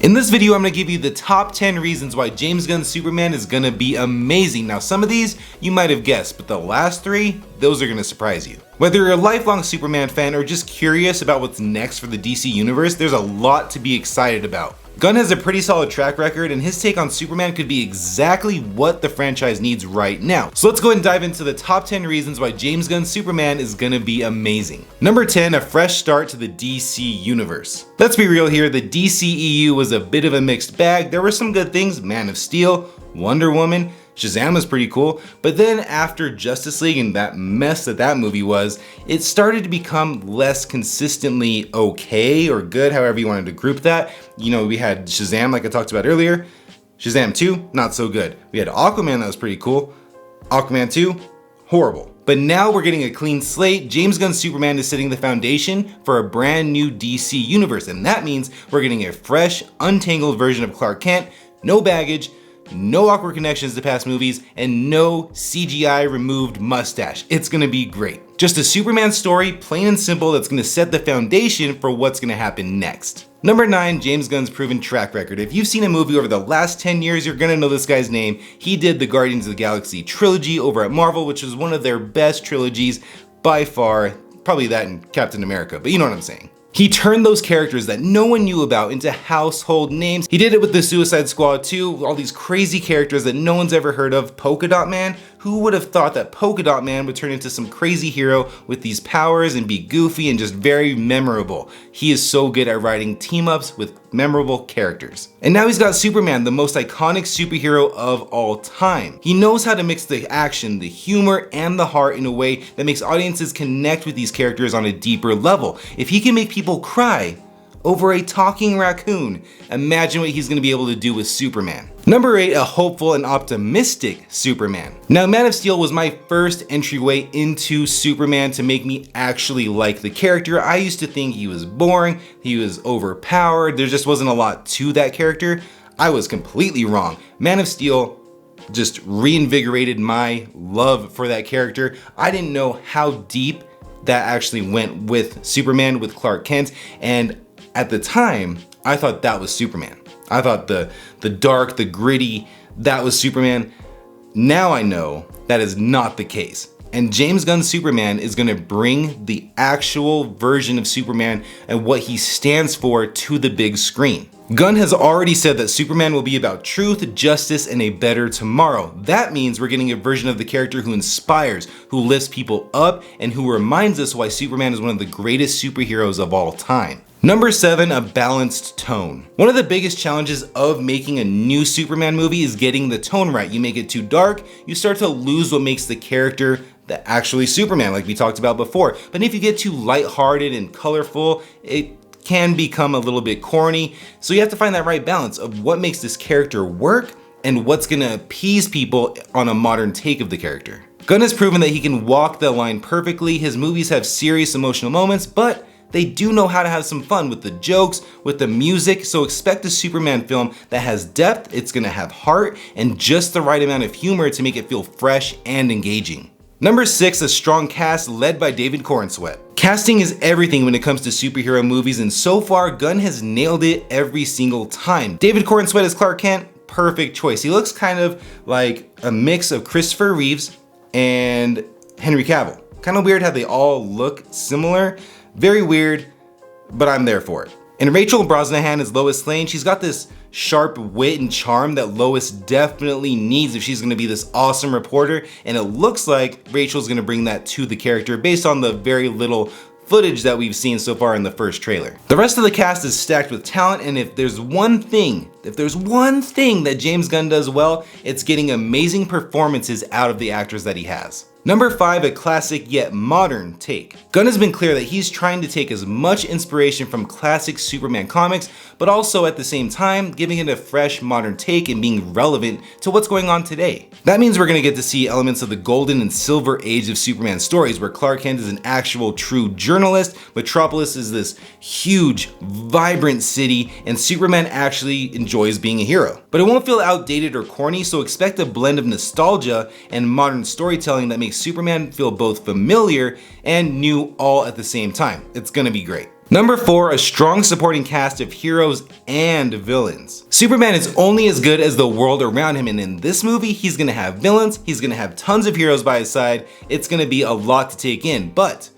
In this video, I'm gonna give you the top 10 reasons why James Gunn's Superman is gonna be amazing. Now, some of these you might have guessed, but the last three, those are gonna surprise you. Whether you're a lifelong Superman fan or just curious about what's next for the DC universe, there's a lot to be excited about. Gunn has a pretty solid track record, and his take on Superman could be exactly what the franchise needs right now. So let's go ahead and dive into the top 10 reasons why James Gunn's Superman is gonna be amazing. Number 10, a fresh start to the DC universe. Let's be real here, the DCEU was a bit of a mixed bag. There were some good things, Man of Steel, WonderWoman, Shazam was pretty cool, but then after Justice League and that mess that movie was, it started to become less consistently okay or good, however you wanted to group that. You know, we had Shazam, like I talked about earlier. Shazam 2, not so good. We had Aquaman, that was pretty cool. Aquaman 2, horrible. But now we're getting a clean slate. James Gunn's Superman is setting the foundation for a brand new DC universe, and that means we're getting a fresh, untangled version of Clark Kent, no baggage, no awkward connections to past movies, and no CGI removed mustache. It's gonna be great. Just a Superman story, plain and simple, that's gonna set the foundation for what's gonna happen next. Number 9, James Gunn's proven track record. If you've seen a movie over the last 10 years, you're gonna know this guy's name. He did the Guardians of the Galaxy trilogy over at Marvel, which was one of their best trilogies by far. Probably that and Captain America, but you know what I'm saying. He turned those characters that no one knew about into household names. He did it with the Suicide Squad 2, all these crazy characters that no one's ever heard of. Polka Dot Man, who would have thought that Polka Dot Man would turn into some crazy hero with these powers and be goofy and just very memorable. He is so good at writing team-ups with memorable characters. And now he's got Superman, the most iconic superhero of all time. He knows how to mix the action, the humor, and the heart in a way that makes audiences connect with these characters on a deeper level. If he can make people cry over a talking raccoon, imagine what he's gonna be able to do with Superman. Number 8, a hopeful and optimistic Superman. Now, Man of Steel was my first entryway into Superman to make me actually like the character. I used to think he was boring, he was overpowered, there just wasn't a lot to that character. I was completely wrong. Man of Steel just reinvigorated my love for that character. I didn't know how deep that actually went with Superman, with Clark Kent, and at the time, I thought that was Superman. I thought the dark, the gritty, that was Superman. Now I know that is not the case. And James Gunn's Superman is gonna bring the actual version of Superman and what he stands for to the big screen. Gunn has already said that Superman will be about truth, justice, and a better tomorrow. That means we're getting a version of the character who inspires, who lifts people up, and who reminds us why Superman is one of the greatest superheroes of all time. Number 7, a balanced tone. One of the biggest challenges of making a new Superman movie is getting the tone right. You make it too dark, you start to lose what makes the character actually Superman, like we talked about before. But if you get too lighthearted and colorful, it can become a little bit corny. So you have to find that right balance of what makes this character work and what's gonna appease people on a modern take of the character. Gunn has proven that he can walk the line perfectly. His movies have serious emotional moments, but they do know how to have some fun with the jokes, with the music, so expect a Superman film that has depth, it's gonna have heart, and just the right amount of humor to make it feel fresh and engaging. Number 6, a strong cast led by David Corenswet. Casting is everything when it comes to superhero movies, and so far, Gunn has nailed it every single time. David Corenswet as Clark Kent, perfect choice. He looks kind of like a mix of Christopher Reeves and Henry Cavill. Kind of weird how they all look similar. Very weird, but I'm there for it. And Rachel Brosnahan as Lois Lane. She's got this sharp wit and charm that Lois definitely needs if she's gonna be this awesome reporter, and it looks like Rachel's gonna bring that to the character based on the very little footage that we've seen so far in the first trailer. The rest of the cast is stacked with talent, and if there's one thing that James Gunn does well, it's getting amazing performances out of the actors that he has. Number 5, a classic yet modern take. Gunn has been clear that he's trying to take as much inspiration from classic Superman comics, but also at the same time giving it a fresh modern take and being relevant to what's going on today. That means we're gonna get to see elements of the golden and silver age of Superman stories, where Clark Kent is an actual true journalist, Metropolis is this huge, vibrant city, and Superman actually enjoys being a hero. But it won't feel outdated or corny, so expect a blend of nostalgia and modern storytelling that makes Superman feel both familiar and new all at the same time. It's gonna be great. Number 4, a strong supporting cast of heroes and villains. Superman is only as good as the world around him, and in this movie, he's gonna have villains, he's gonna have tons of heroes by his side. It's gonna be a lot to take in, but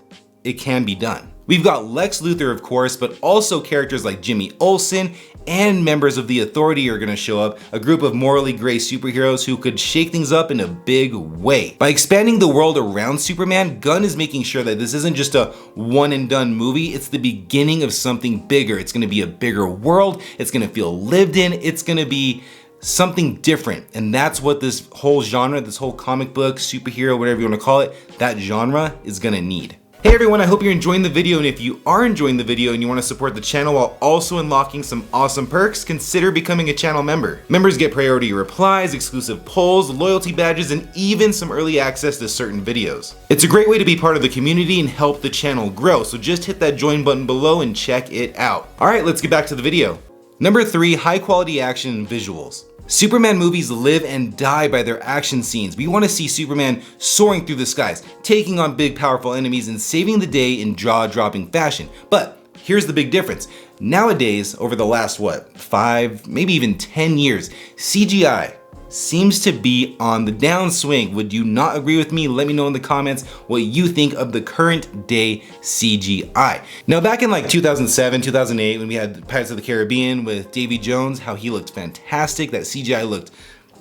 it can be done. We've got Lex Luthor, of course, but also characters like Jimmy Olsen and members of the Authority are gonna show up, a group of morally gray superheroes who could shake things up in a big way. By expanding the world around Superman, Gunn is making sure that this isn't just a one and done movie, it's the beginning of something bigger. It's gonna be a bigger world, it's gonna feel lived in, it's gonna be something different. And that's what this whole genre, this whole comic book, superhero, whatever you wanna call it, that genre is gonna need. Hey everyone, I hope you're enjoying the video, and if you are enjoying the video and you want to support the channel while also unlocking some awesome perks, consider becoming a channel member. Members get priority replies, exclusive polls, loyalty badges, and even some early access to certain videos. It's a great way to be part of the community and help the channel grow, so just hit that join button below and check it out. Alright, let's get back to the video. Number 3, high quality action and visuals. Superman movies live and die by their action scenes. We want to see Superman soaring through the skies, taking on big powerful enemies and saving the day in jaw-dropping fashion. But here's the big difference. Nowadays, over the last 5, maybe even 10 years, CGI seems to be on the downswing. Would you not agree with me? Let me know in the comments what you think of the current day CGI. Now back in like 2007, 2008, when we had Pirates of the Caribbean with Davy Jones, how he looked fantastic, that CGI looked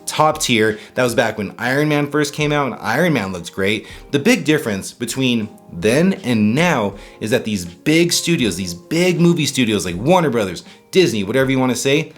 top tier. That was back when Iron Man first came out, and Iron Man looks great. The big difference between then and now is that these big studios, these big movie studios like Warner Brothers, Disney, whatever you want to say,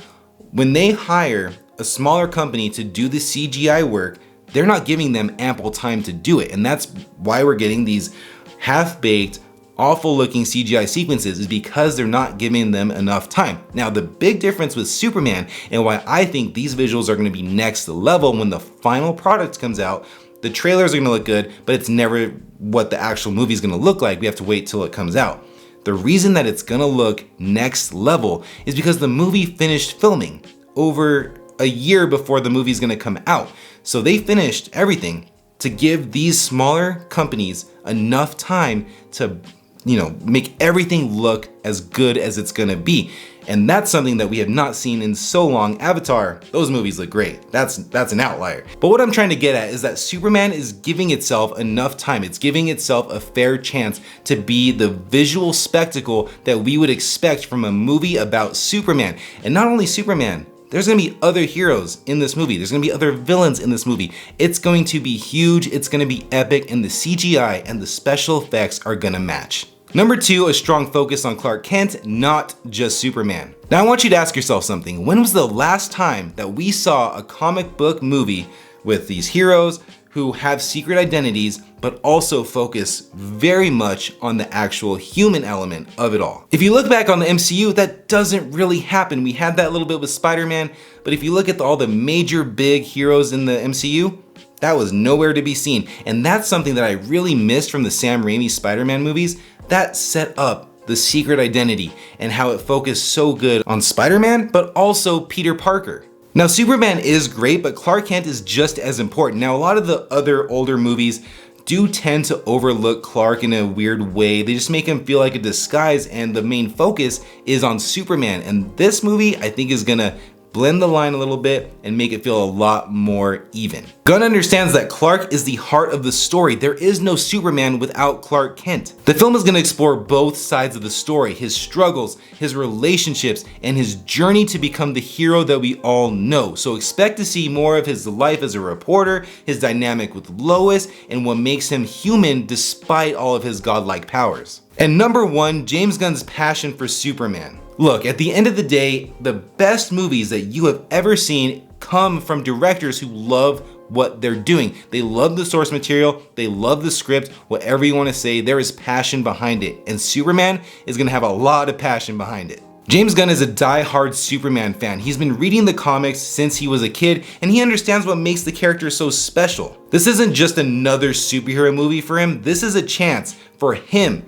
when they hire a smaller company to do the CGI work, they're not giving them ample time to do it. And that's why we're getting these half-baked, awful looking CGI sequences, is because they're not giving them enough time. Now, the big difference with Superman, and why I think these visuals are gonna be next level when the final product comes out, the trailers are gonna look good, but it's never what the actual movie is gonna look like. We have to wait till it comes out. The reason that it's gonna look next level is because the movie finished filming over a year before the movie's gonna come out. So they finished everything to give these smaller companies enough time to, make everything look as good as it's gonna be. And that's something that we have not seen in so long. Avatar, those movies look great. That's an outlier. But what I'm trying to get at is that Superman is giving itself enough time. It's giving itself a fair chance to be the visual spectacle that we would expect from a movie about Superman. And not only Superman, there's gonna be other heroes in this movie. There's gonna be other villains in this movie. It's going to be huge, it's gonna be epic, and the CGI and the special effects are gonna match. Number 2, a strong focus on Clark Kent, not just Superman. Now I want you to ask yourself something. When was the last time that we saw a comic book movie with these heroes who have secret identities, but also focus very much on the actual human element of it all? If you look back on the MCU, that doesn't really happen. We had that a little bit with Spider-Man, but if you look at all the major big heroes in the MCU, that was nowhere to be seen. And that's something that I really missed from the Sam Raimi Spider-Man movies. That set up the secret identity and how it focused so good on Spider-Man, but also Peter Parker. Now, Superman is great, but Clark Kent is just as important. Now, a lot of the other older movies do tend to overlook Clark in a weird way. They just make him feel like a disguise, and the main focus is on Superman. And this movie, I think, is gonna blend the line a little bit and make it feel a lot more even. Gunn understands that Clark is the heart of the story. There is no Superman without Clark Kent. The film is gonna explore both sides of the story, his struggles, his relationships, and his journey to become the hero that we all know. So expect to see more of his life as a reporter, his dynamic with Lois, and what makes him human despite all of his godlike powers. And number 1, James Gunn's passion for Superman. Look, at the end of the day, the best movies that you have ever seen come from directors who love what they're doing. They love the source material, they love the script, whatever you want to say, there is passion behind it. And Superman is gonna have a lot of passion behind it. James Gunn is a die-hard Superman fan. He's been reading the comics since he was a kid, and he understands what makes the character so special. This isn't just another superhero movie for him, this is a chance for him,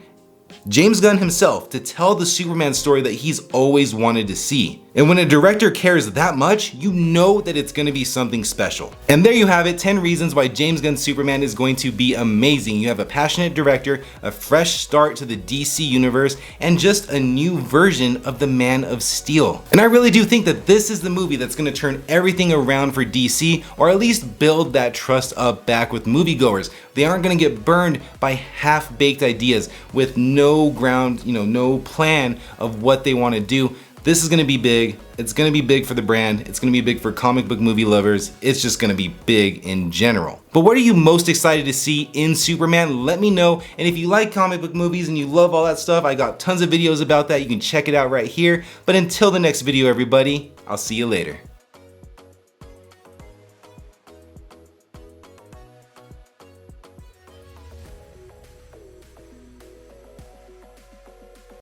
James Gunn himself, to tell the Superman story that he's always wanted to see. And when a director cares that much, you know that it's gonna be something special. And there you have it, 10 reasons why James Gunn's Superman is going to be amazing. You have a passionate director, a fresh start to the DC universe, and just a new version of the Man of Steel. And I really do think that this is the movie that's gonna turn everything around for DC, or at least build that trust up back with moviegoers. They aren't gonna get burned by half-baked ideas with no ground, no plan of what they wanna do. This is gonna be big. It's gonna be big for the brand. It's gonna be big for comic book movie lovers. It's just gonna be big in general. But what are you most excited to see in Superman? Let me know. And if you like comic book movies and you love all that stuff, I got tons of videos about that. You can check it out right here. But until the next video, everybody, I'll see you later.